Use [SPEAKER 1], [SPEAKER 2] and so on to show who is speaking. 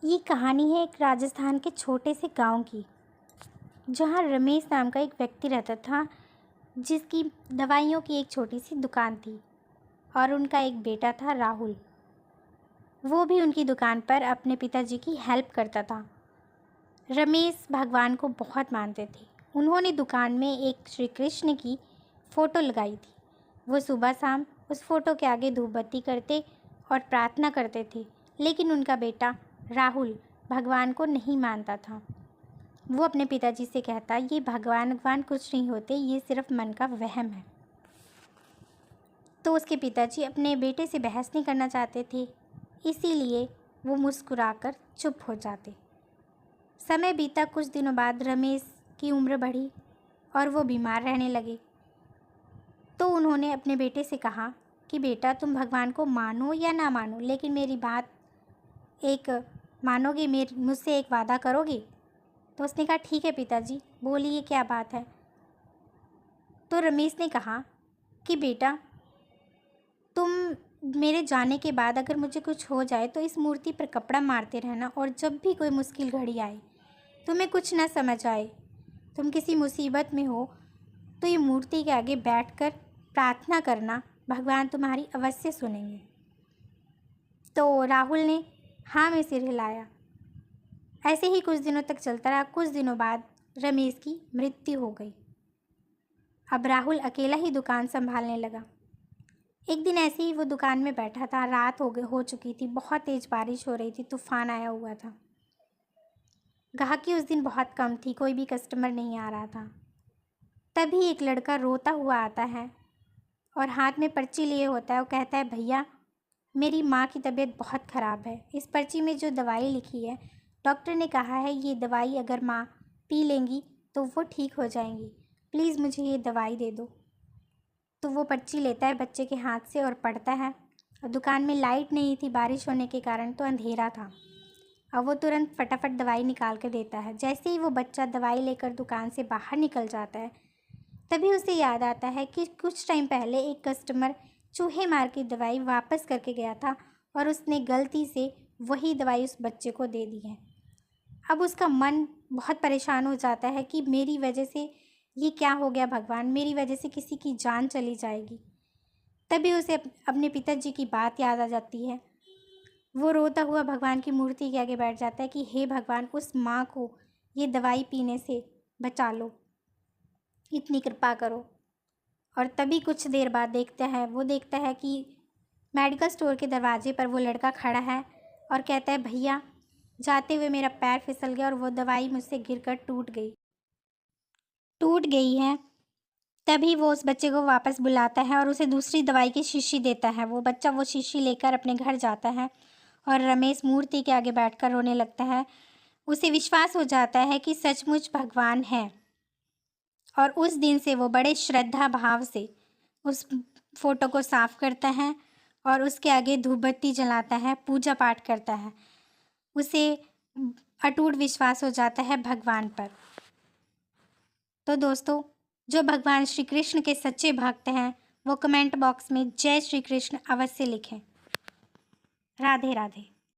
[SPEAKER 1] ये कहानी है एक राजस्थान के छोटे से गांव की, जहां रमेश नाम का एक व्यक्ति रहता था, जिसकी दवाइयों की एक छोटी सी दुकान थी और उनका एक बेटा था राहुल। वो भी उनकी दुकान पर अपने पिताजी की हेल्प करता था। रमेश भगवान को बहुत मानते थे। उन्होंने दुकान में एक श्री कृष्ण की फ़ोटो लगाई थी। वो सुबह शाम उस फ़ोटो के आगे धूप बत्ती करते और प्रार्थना करते थे, लेकिन उनका बेटा राहुल भगवान को नहीं मानता था। वो अपने पिताजी से कहता, ये भगवान कुछ नहीं होते, ये सिर्फ मन का वहम है। तो उसके पिताजी अपने बेटे से बहस नहीं करना चाहते थे, इसीलिए वो मुस्कुराकर चुप हो जाते। समय बीता। कुछ दिनों बाद रमेश की उम्र बढ़ी और वो बीमार रहने लगे। तो उन्होंने अपने बेटे से कहा कि बेटा, तुम भगवान को मानो या ना मानो, लेकिन मेरी बात एक मानोगे, मुझसे एक वादा करोगे? तो उसने कहा, ठीक है पिताजी, बोलिए क्या बात है। तो रमेश ने कहा कि बेटा, तुम मेरे जाने के बाद अगर मुझे कुछ हो जाए तो इस मूर्ति पर कपड़ा मारते रहना, और जब भी कोई मुश्किल घड़ी आए, तुम्हें कुछ ना समझ आए, तुम किसी मुसीबत में हो, तो ये मूर्ति के आगे बैठकर प्रार्थना करना, भगवान तुम्हारी अवश्य सुनेंगे। तो राहुल ने हाँ में सिर हिलाया। ऐसे ही कुछ दिनों तक चलता रहा। कुछ दिनों बाद रमेश की मृत्यु हो गई। अब राहुल अकेला ही दुकान संभालने लगा। एक दिन ऐसे ही वो दुकान में बैठा था। रात हो चुकी थी, बहुत तेज़ बारिश हो रही थी, तूफान आया हुआ था। ग्राहकी उस दिन बहुत कम थी, कोई भी कस्टमर नहीं आ रहा था। तभी एक लड़का रोता हुआ आता है और हाथ में पर्ची लिए होता है। वो कहता है, भैया, मेरी माँ की तबीयत बहुत ख़राब है। इस पर्ची में जो दवाई लिखी है, डॉक्टर ने कहा है ये दवाई अगर माँ पी लेंगी तो वो ठीक हो जाएंगी। प्लीज़ मुझे ये दवाई दे दो। तो वो पर्ची लेता है बच्चे के हाथ से और पढ़ता है। और दुकान में लाइट नहीं थी, बारिश होने के कारण तो अंधेरा था। अब वो तुरंत फटाफट दवाई निकाल के देता है। जैसे ही वो बच्चा दवाई लेकर दुकान से बाहर निकल जाता है, तभी उसे याद आता है कि कुछ टाइम पहले एक कस्टमर चूहे मार की दवाई वापस करके गया था और उसने गलती से वही दवाई उस बच्चे को दे दी है। अब उसका मन बहुत परेशान हो जाता है कि मेरी वजह से ये क्या हो गया भगवान, मेरी वजह से किसी की जान चली जाएगी। तभी उसे अपने पिताजी की बात याद आ जाती है। वो रोता हुआ भगवान की मूर्ति के आगे बैठ जाता है कि हे भगवान, उस माँ को ये दवाई पीने से बचा लो, इतनी कृपा करो। और तभी कुछ देर बाद वो देखता है कि मेडिकल स्टोर के दरवाजे पर वो लड़का खड़ा है और कहता है, भैया, जाते हुए मेरा पैर फिसल गया और वो दवाई मुझसे गिरकर टूट गई है। तभी वो उस बच्चे को वापस बुलाता है और उसे दूसरी दवाई की शीशी देता है। वो बच्चा वो शीशी लेकर अपने घर जाता है और रमेश मूर्ति के आगे बैठकर रोने लगता है। उसे विश्वास हो जाता है कि सचमुच भगवान है, और उस दिन से वो बड़े श्रद्धा भाव से उस फोटो को साफ करता है और उसके आगे धूप बत्ती जलाता है, पूजा पाठ करता है। उसे अटूट विश्वास हो जाता है भगवान पर। तो दोस्तों, जो भगवान श्री कृष्ण के सच्चे भक्त हैं, वो कमेंट बॉक्स में जय श्री कृष्ण अवश्य लिखें। राधे राधे।